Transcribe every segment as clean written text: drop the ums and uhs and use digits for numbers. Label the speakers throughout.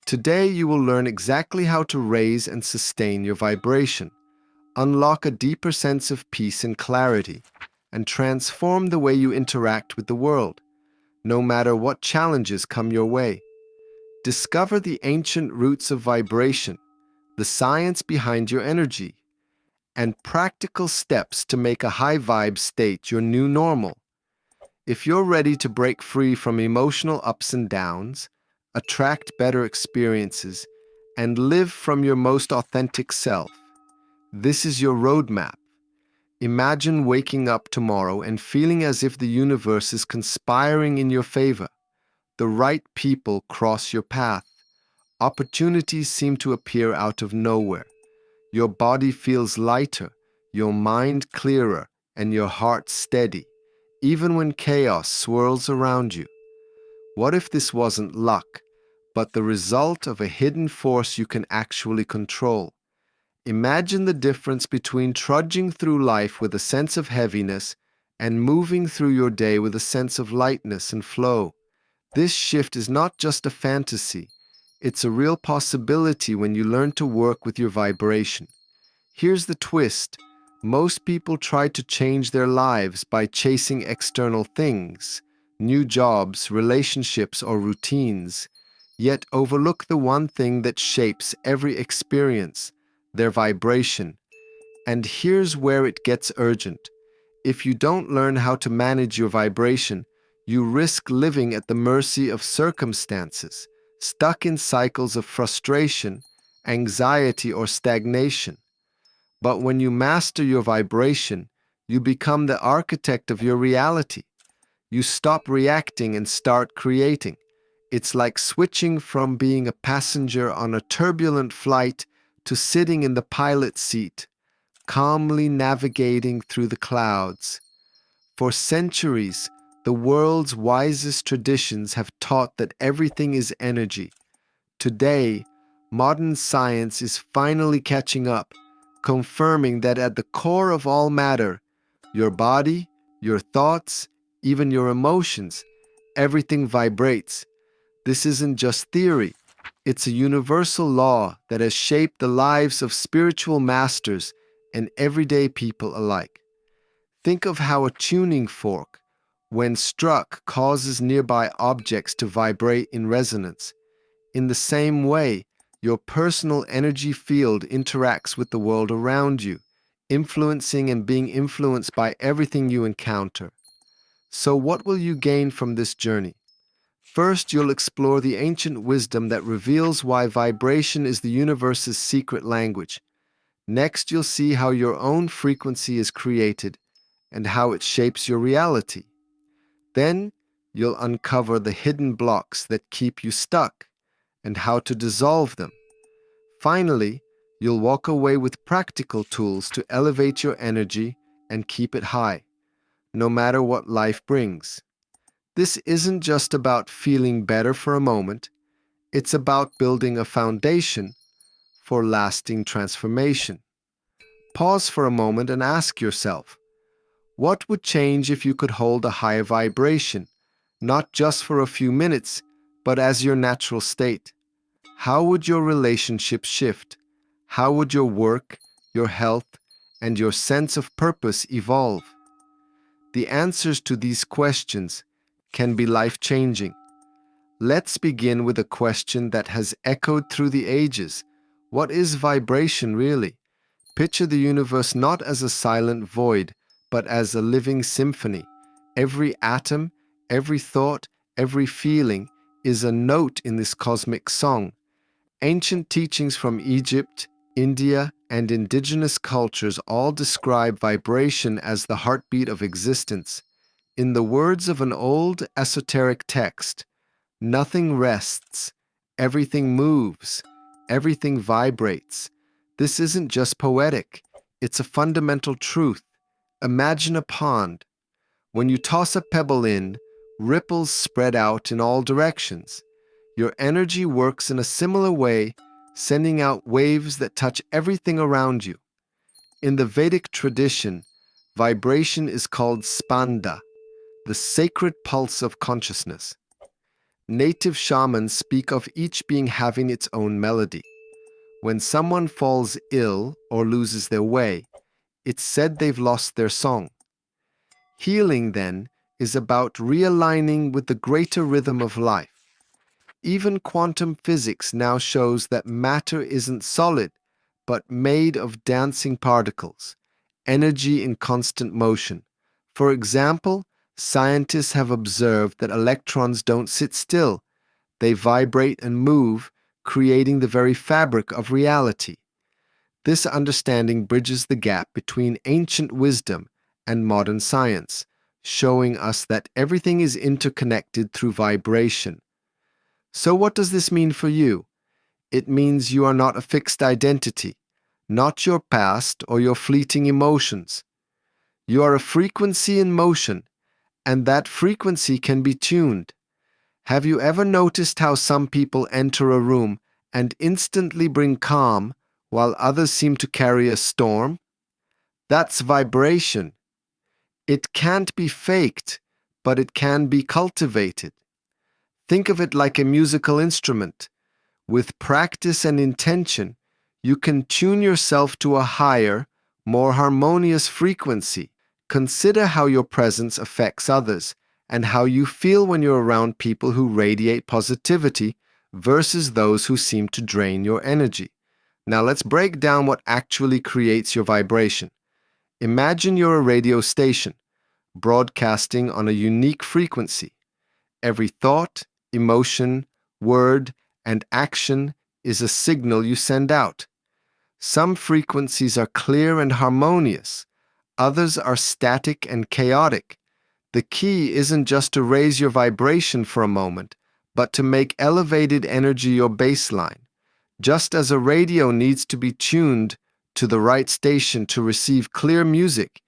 Speaker 1: Today, you will learn exactly how to raise and sustain your vibration, unlock a deeper sense of peace and clarity, and transform the way you interact with the world, no matter what challenges come your way. Discover the ancient roots of vibration, the science behind your energy, and practical steps to make a high vibe state your new normal. If you're ready to break free from emotional ups and downs, attract better experiences, and live from your most authentic self, this is your roadmap. Imagine waking up tomorrow and feeling as if the universe is conspiring in your favor. The right people cross your path. Opportunities seem to appear out of nowhere. Your body feels lighter, your mind clearer, and your heart steady, even when chaos swirls around you. What if this wasn't luck, but the result of a hidden force you can actually control? Imagine the difference between trudging through life with a sense of heaviness and moving through your day with a sense of lightness and flow. This shift is not just a fantasy, it's a real possibility when you learn to work with your vibration. Here's the twist. Most people try to change their lives by chasing external things, new jobs, relationships, or routines, yet overlook the one thing that shapes every experience, their vibration. And here's where it gets urgent. If you don't learn how to manage your vibration, you risk living at the mercy of circumstances, stuck in cycles of frustration, anxiety, or stagnation. But when you master your vibration, you become the architect of your reality. You stop reacting and start creating. It's like switching from being a passenger on a turbulent flight to sitting in the pilot seat, calmly navigating through the clouds. For centuries, the world's wisest traditions have taught that everything is energy. Today, modern science is finally catching up, confirming that at the core of all matter, your body, your thoughts, even your emotions, everything vibrates. This isn't just theory. It's a universal law that has shaped the lives of spiritual masters and everyday people alike. Think of how a tuning fork, when struck, causes nearby objects to vibrate in resonance. In the same way, your personal energy field interacts with the world around you, influencing and being influenced by everything you encounter. So what will you gain from this journey? First, you'll explore the ancient wisdom that reveals why vibration is the universe's secret language. Next, you'll see how your own frequency is created and how it shapes your reality. Then, you'll uncover the hidden blocks that keep you stuck and how to dissolve them. Finally, you'll walk away with practical tools to elevate your energy and keep it high, no matter what life brings. This isn't just about feeling better for a moment, it's about building a foundation for lasting transformation. Pause for a moment and ask yourself, what would change if you could hold a higher vibration, not just for a few minutes, but as your natural state? How would your relationships shift? How would your work, your health, and your sense of purpose evolve? The answers to these questions can be life-changing. Let's begin with a question that has echoed through the ages. What is vibration really? Picture the universe not as a silent void, but as a living symphony. Every atom, every thought, every feeling is a note in this cosmic song. Ancient teachings from Egypt, India, and indigenous cultures all describe vibration as the heartbeat of existence. In the words of an old esoteric text, nothing rests, everything moves, everything vibrates. This isn't just poetic, it's a fundamental truth. Imagine a pond. When you toss a pebble in, ripples spread out in all directions. Your energy works in a similar way, sending out waves that touch everything around you. In the Vedic tradition, vibration is called spanda, the sacred pulse of consciousness. Native shamans speak of each being having its own melody. When someone falls ill or loses their way, it's said they've lost their song. Healing, then, is about realigning with the greater rhythm of life. Even quantum physics now shows that matter isn't solid, but made of dancing particles, energy in constant motion. For example, scientists have observed that electrons don't sit still, they vibrate and move, creating the very fabric of reality. This understanding bridges the gap between ancient wisdom and modern science, showing us that everything is interconnected through vibration. So, what does this mean for you? It means you are not a fixed identity, not your past or your fleeting emotions. You are a frequency in motion, and that frequency can be tuned. Have you ever noticed how some people enter a room and instantly bring calm, while others seem to carry a storm? That's vibration. It can't be faked, but it can be cultivated. Think of it like a musical instrument. With practice and intention, you can tune yourself to a higher, more harmonious frequency. Consider how your presence affects others and how you feel when you're around people who radiate positivity versus those who seem to drain your energy. Now let's break down what actually creates your vibration. Imagine you're a radio station, broadcasting on a unique frequency. Every thought, emotion, word, and action is a signal you send out. Some frequencies are clear and harmonious, others are static and chaotic. The key isn't just to raise your vibration for a moment, but to make elevated energy your baseline. Just as a radio needs to be tuned to the right station to receive clear music,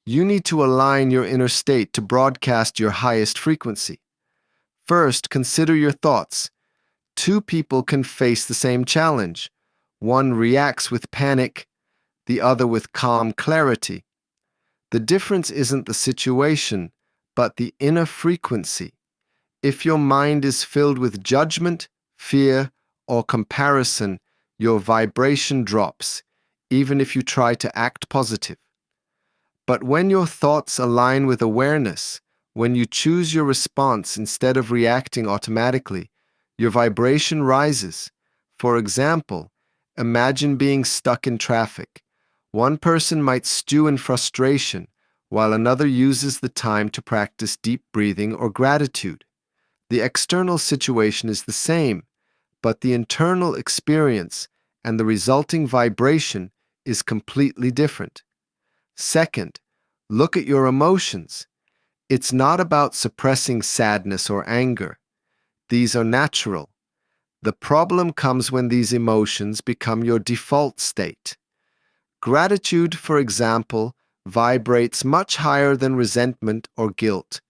Speaker 1: you need to align your inner state to broadcast your highest frequency. First, consider your thoughts. Two people can face the same challenge. One reacts with panic, the other with calm clarity. The difference isn't the situation, but the inner frequency. If your mind is filled with judgment, fear, or comparison, your vibration drops, even if you try to act positive. But when your thoughts align with awareness, when you choose your response instead of reacting automatically, your vibration rises. For example, imagine being stuck in traffic. One person might stew in frustration, while another uses the time to practice deep breathing or gratitude. The external situation is the same, but the internal experience and the resulting vibration is completely different. Second, look at your emotions. It's not about suppressing sadness or anger. These are natural. The problem comes when these emotions become your default state. Gratitude, for example, vibrates much higher than resentment or guilt.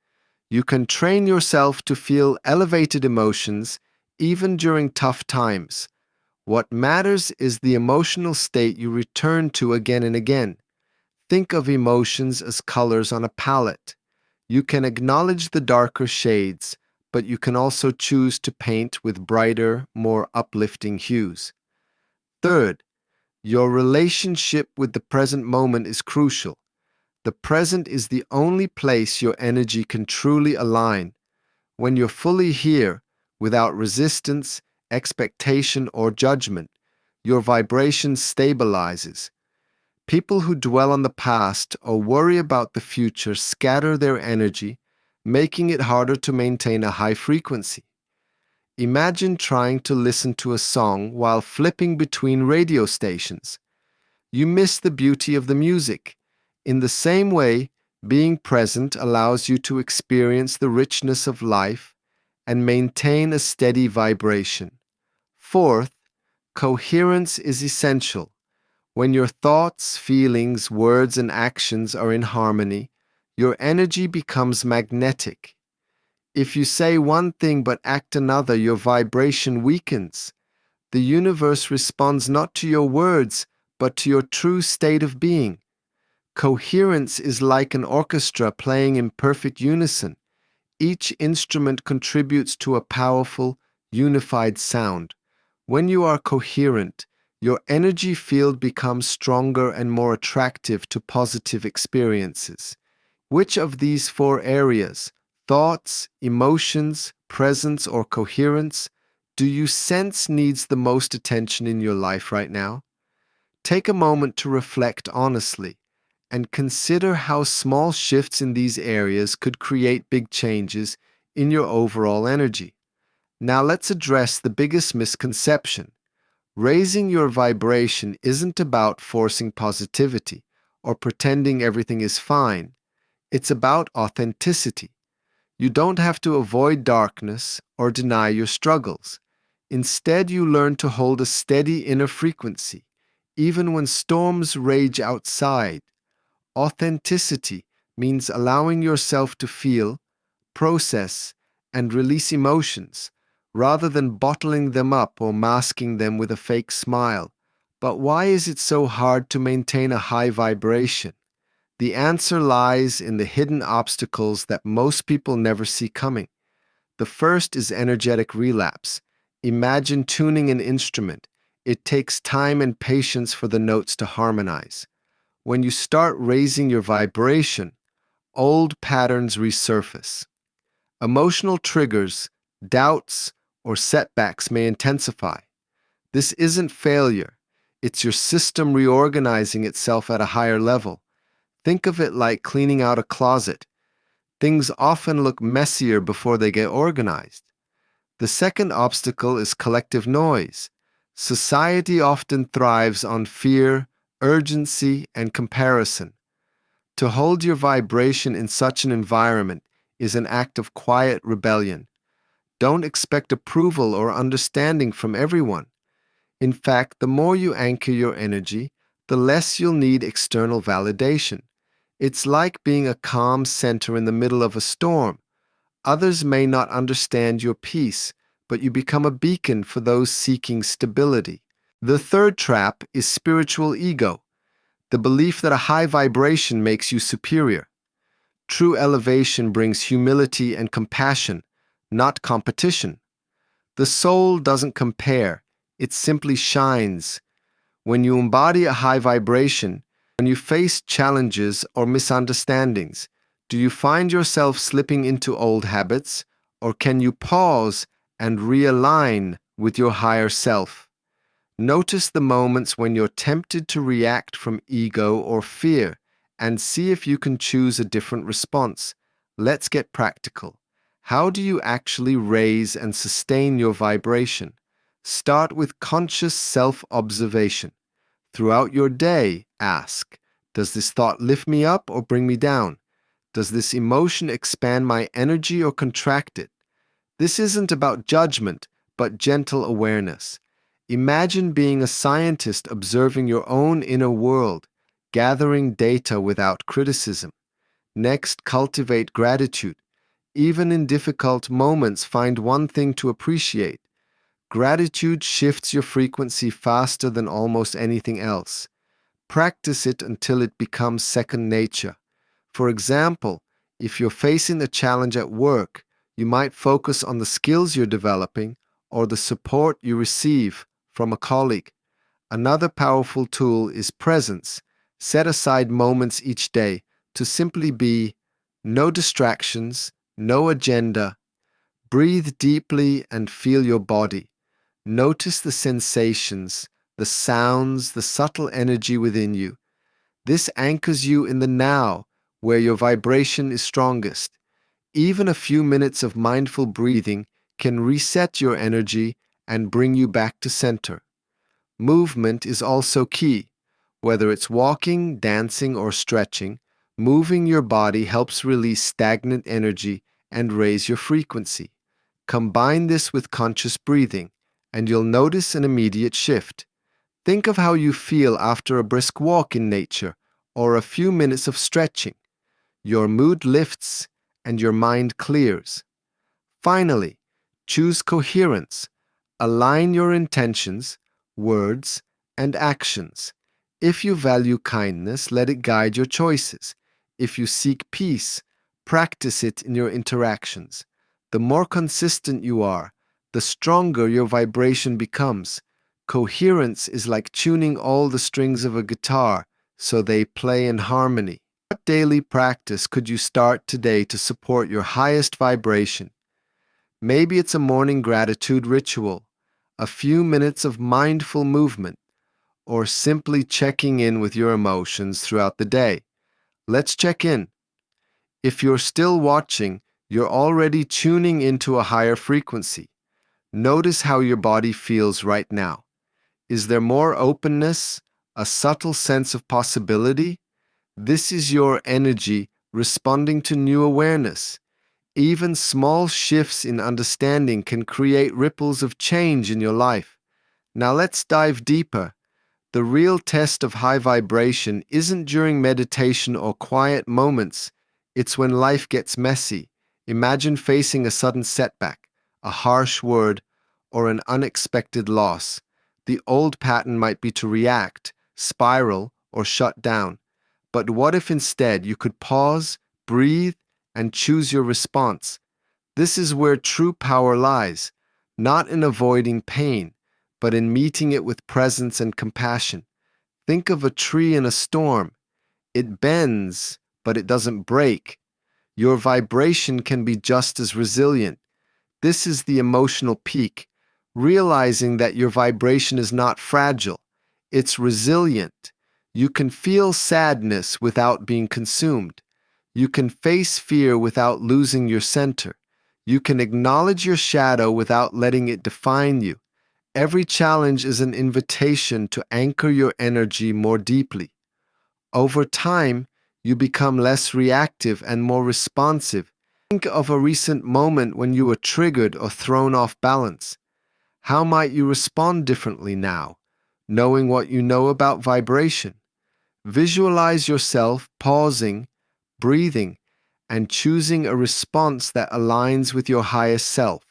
Speaker 1: You can train yourself to feel elevated emotions even during tough times. What matters is the emotional state you return to again and again. Think of emotions as colors on a palette. You can acknowledge the darker shades, but you can also choose to paint with brighter, more uplifting hues. Third, your relationship with the present moment is crucial. The present is the only place your energy can truly align. When you're fully here, without resistance, expectation, or judgment, your vibration stabilizes. People who dwell on the past or worry about the future scatter their energy, making it harder to maintain a high frequency. Imagine trying to listen to a song while flipping between radio stations. You miss the beauty of the music. In the same way, being present allows you to experience the richness of life and maintain a steady vibration. Fourth, coherence is essential. When your thoughts, feelings, words, and actions are in harmony, your energy becomes magnetic. If you say one thing but act another, your vibration weakens. The universe responds not to your words, but to your true state of being. Coherence is like an orchestra playing in perfect unison. Each instrument contributes to a powerful, unified sound. When you are coherent, your energy field becomes stronger and more attractive to positive experiences. Which of these four areas, thoughts, emotions, presence, or coherence, do you sense needs the most attention in your life right now? Take a moment to reflect honestly and consider how small shifts in these areas could create big changes in your overall energy. Now let's address the biggest misconception. Raising your vibration isn't about forcing positivity or pretending everything is fine. It's about authenticity. You don't have to avoid darkness or deny your struggles. Instead, you learn to hold a steady inner frequency, even when storms rage outside. Authenticity means allowing yourself to feel, process, and release emotions, rather than bottling them up or masking them with a fake smile. But why is it so hard to maintain a high vibration? The answer lies in the hidden obstacles that most people never see coming. The first is energetic relapse. Imagine tuning an instrument. It takes time and patience for the notes to harmonize. When you start raising your vibration, old patterns resurface. Emotional triggers, doubts, or setbacks may intensify. This isn't failure. It's your system reorganizing itself at a higher level. Think of it like cleaning out a closet. Things often look messier before they get organized. The second obstacle is collective noise. Society often thrives on fear, urgency, and comparison. To hold your vibration in such an environment is an act of quiet rebellion. Don't expect approval or understanding from everyone. In fact, the more you anchor your energy, the less you'll need external validation. It's like being a calm center in the middle of a storm. Others may not understand your peace, but you become a beacon for those seeking stability. The third trap is spiritual ego, the belief that a high vibration makes you superior. True elevation brings humility and compassion, not competition. The soul doesn't compare, it simply shines. When you embody a high vibration, when you face challenges or misunderstandings, do you find yourself slipping into old habits, or can you pause and realign with your higher self? Notice the moments when you're tempted to react from ego or fear and see if you can choose a different response. Let's get practical. How do you actually raise and sustain your vibration? Start with conscious self-observation. Throughout your day, ask, does this thought lift me up or bring me down? Does this emotion expand my energy or contract it? This isn't about judgment, but gentle awareness. Imagine being a scientist observing your own inner world, gathering data without criticism. Next, cultivate gratitude. Even in difficult moments, find one thing to appreciate. Gratitude shifts your frequency faster than almost anything else. Practice it until it becomes second nature. For example, if you're facing a challenge at work, you might focus on the skills you're developing or the support you receive from a colleague. Another powerful tool is presence. Set aside moments each day to simply be, no distractions, no agenda. Breathe deeply and feel your body. Notice the sensations, the sounds, the subtle energy within you. This anchors you in the now, where your vibration is strongest. Even a few minutes of mindful breathing can reset your energy and bring you back to center. Movement is also key. Whether it's walking, dancing, or stretching, moving your body helps release stagnant energy and raise your frequency. Combine this with conscious breathing, and you'll notice an immediate shift. Think of how you feel after a brisk walk in nature or a few minutes of stretching. Your mood lifts and your mind clears. Finally, choose coherence. Align your intentions, words, and actions. If you value kindness, let it guide your choices. If you seek peace, Practice it in your interactions. The more consistent you are, the stronger your vibration becomes. Coherence is like tuning all the strings of a guitar so they play in harmony. What daily practice could you start today to support your highest vibration? Maybe it's a morning gratitude ritual, a few minutes of mindful movement, or simply checking in with your emotions throughout the day. Let's check in. If you're still watching, you're already tuning into a higher frequency. Notice how your body feels right now. Is there more openness, a subtle sense of possibility? This is your energy responding to new awareness. Even small shifts in understanding can create ripples of change in your life. Now let's dive deeper. The real test of high vibration isn't during meditation or quiet moments. It's when life gets messy. Imagine facing a sudden setback, a harsh word, or an unexpected loss. The old pattern might be to react, spiral, or shut down. But what if instead you could pause, breathe, and choose your response? This is where true power lies, not in avoiding pain, but in meeting it with presence and compassion. Think of a tree in a storm. It bends, but it doesn't break. Your vibration can be just as resilient. This is the emotional peak, realizing that your vibration is not fragile, it's resilient. You can feel sadness without being consumed. You can face fear without losing your center. You can acknowledge your shadow without letting it define you. Every challenge is an invitation to anchor your energy more deeply. Over time, you become less reactive and more responsive. Think of a recent moment when you were triggered or thrown off balance. How might you respond differently now, knowing what you know about vibration? Visualize yourself pausing, breathing, and choosing a response that aligns with your highest self.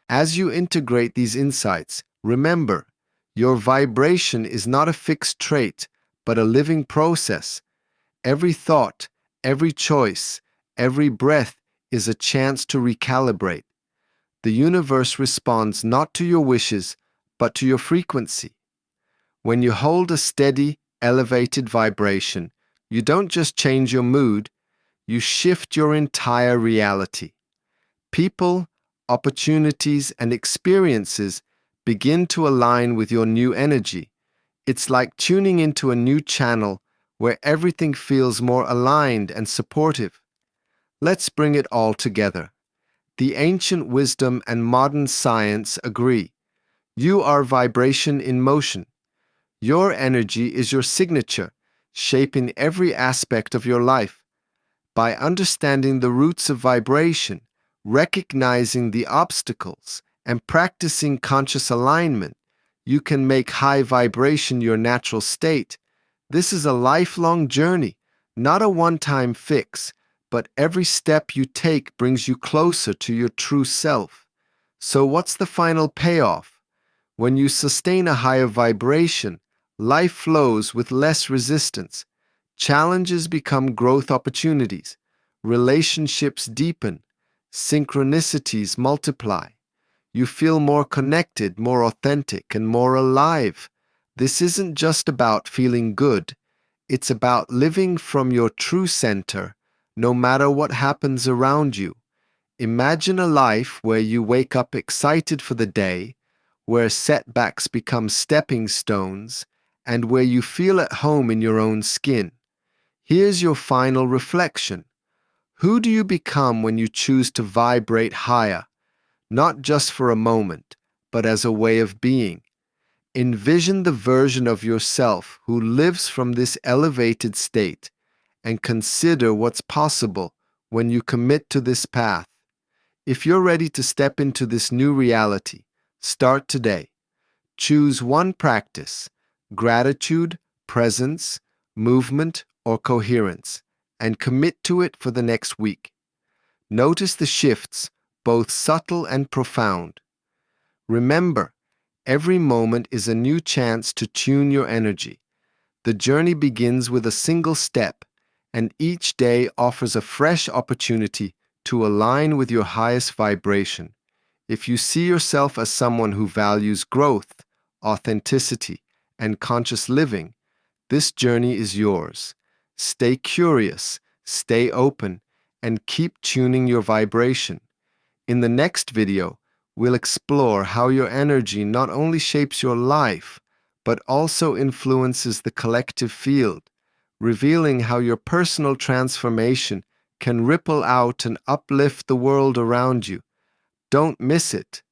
Speaker 1: As you integrate these insights, remember, your vibration is not a fixed trait, but a living process. Every thought, every choice, every breath is a chance to recalibrate. The universe responds not to your wishes, but to your frequency. When you hold a steady, elevated vibration, you don't just change your mood, you shift your entire reality. People, opportunities, and experiences begin to align with your new energy. It's like tuning into a new channel where everything feels more aligned and supportive. Let's bring it all together. The ancient wisdom and modern science agree. You are vibration in motion. Your energy is your signature, shaping every aspect of your life. By understanding the roots of vibration, recognizing the obstacles, and practicing conscious alignment, you can make high vibration your natural state. This is a lifelong journey, not a one-time fix, but every step you take brings you closer to your true self. So what's the final payoff? When you sustain a higher vibration, life flows with less resistance. Challenges become growth opportunities. Relationships deepen. Synchronicities multiply. You feel more connected, more authentic, and more alive. This isn't just about feeling good. It's about living from your true center, no matter what happens around you. Imagine a life where you wake up excited for the day, where setbacks become stepping stones, and where you feel at home in your own skin. Here's your final reflection. Who do you become when you choose to vibrate higher, not just for a moment, but as a way of being? Envision the version of yourself who lives from this elevated state, and consider what's possible when you commit to this path. If you're ready to step into this new reality, start today. Choose one practice: gratitude, presence, movement, or coherence, and commit to it for the next week. Notice the shifts, both subtle and profound. Remember, every moment is a new chance to tune your energy. The journey begins with a single step, and each day offers a fresh opportunity to align with your highest vibration. If you see yourself as someone who values growth, authenticity, and conscious living, this journey is yours. Stay curious, stay open, and keep tuning your vibration. In the next video, we'll explore how your energy not only shapes your life, but also influences the collective field, revealing how your personal transformation can ripple out and uplift the world around you. Don't miss it.